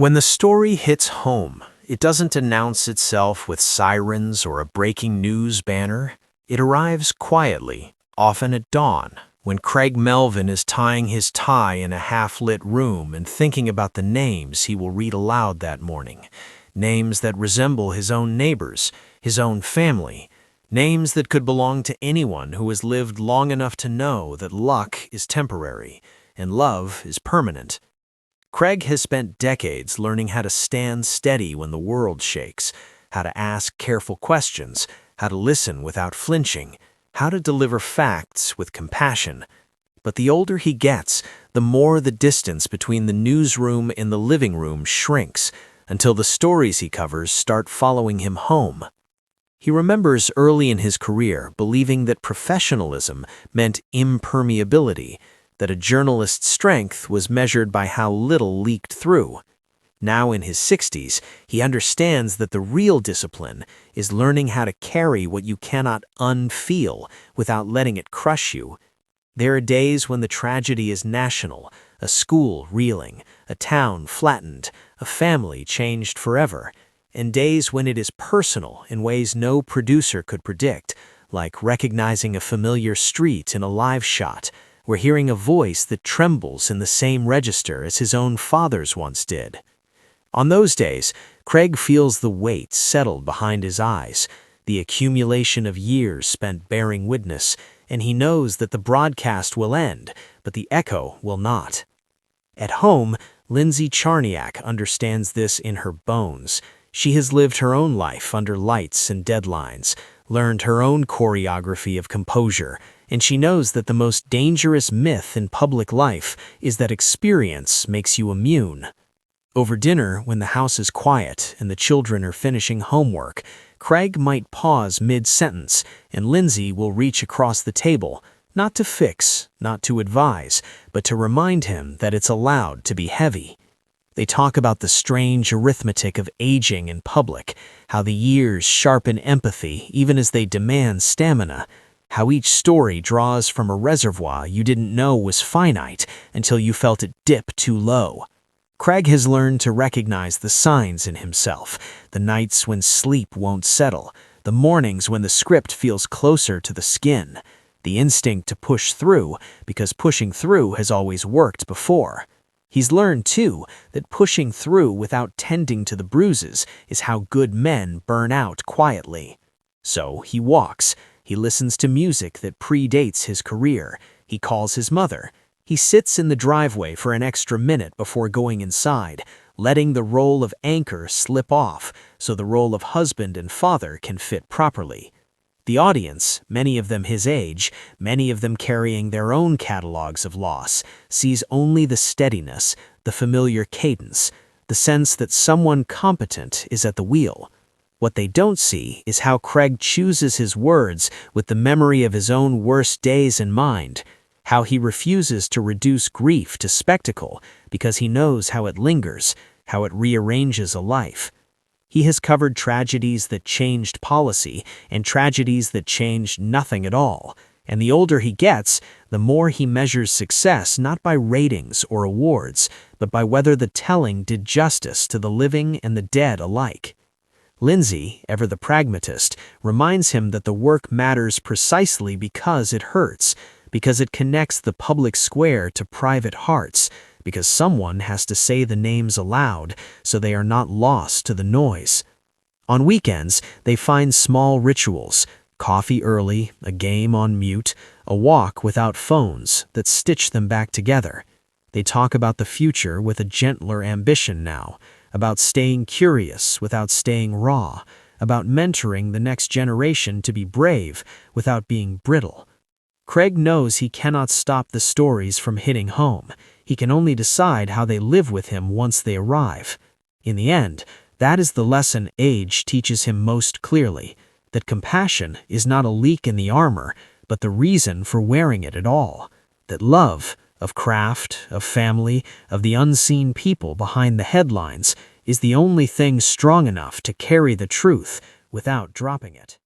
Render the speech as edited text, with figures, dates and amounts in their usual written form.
When the story hits home, it doesn't announce itself with sirens or a breaking news banner. It arrives quietly, often at dawn, when Craig Melvin is tying his tie in a half-lit room and thinking about the names he will read aloud that morning. Names that resemble his own neighbors, his own family. Names that could belong to anyone who has lived long enough to know that luck is temporary and love is permanent. Craig has spent decades learning how to stand steady when the world shakes, how to ask careful questions, how to listen without flinching, how to deliver facts with compassion. But the older he gets, the more the distance between the newsroom and the living room shrinks, until the stories he covers start following him home. He remembers early in his career believing that professionalism meant impermeability, that a journalist's strength was measured by how little leaked through. Now in his 60s, he understands that the real discipline is learning how to carry what you cannot unfeel without letting it crush you. There are days when the tragedy is national, a school reeling, a town flattened, a family changed forever, and days when it is personal in ways no producer could predict, like recognizing a familiar street in a live shot, or hearing a voice that trembles in the same register as his own father's once did. On those days, Craig feels the weight settled behind his eyes, the accumulation of years spent bearing witness, and he knows that the broadcast will end, but the echo will not. At home, Lindsay Charniak understands this in her bones. She has lived her own life under lights and deadlines, learned her own choreography of composure, and she knows that the most dangerous myth in public life is that experience makes you immune. Over dinner, when the house is quiet and the children are finishing homework, Craig might pause mid-sentence, and Lindsay will reach across the table, not to fix, not to advise, but to remind him that it's allowed to be heavy. They talk about the strange arithmetic of aging in public, how the years sharpen empathy even as they demand stamina, how each story draws from a reservoir you didn't know was finite until you felt it dip too low. Craig has learned to recognize the signs in himself, the nights when sleep won't settle, the mornings when the script feels closer to the skin, the instinct to push through because pushing through has always worked before. He's learned, too, that pushing through without tending to the bruises is how good men burn out quietly. So he walks. He listens to music that predates his career. He calls his mother. He sits in the driveway for an extra minute before going inside, letting the role of anchor slip off so the role of husband and father can fit properly. The audience, many of them his age, many of them carrying their own catalogs of loss, sees only the steadiness, the familiar cadence, the sense that someone competent is at the wheel. What they don't see is how Craig chooses his words with the memory of his own worst days in mind, how he refuses to reduce grief to spectacle because he knows how it lingers, how it rearranges a life. He has covered tragedies that changed policy and tragedies that changed nothing at all, and the older he gets, the more he measures success not by ratings or awards, but by whether the telling did justice to the living and the dead alike. Lindsay, ever the pragmatist, reminds him that the work matters precisely because it hurts, because it connects the public square to private hearts, because someone has to say the names aloud so they are not lost to the noise. On weekends, they find small rituals, coffee early, a game on mute, a walk without phones that stitch them back together. They talk about the future with a gentler ambition now, about staying curious without staying raw, about mentoring the next generation to be brave without being brittle. Craig knows he cannot stop the stories from hitting home. He can only decide how they live with him once they arrive. In the end, that is the lesson age teaches him most clearly, that compassion is not a leak in the armor, but the reason for wearing it at all, that love, of craft, of family, of the unseen people behind the headlines, is the only thing strong enough to carry the truth without dropping it.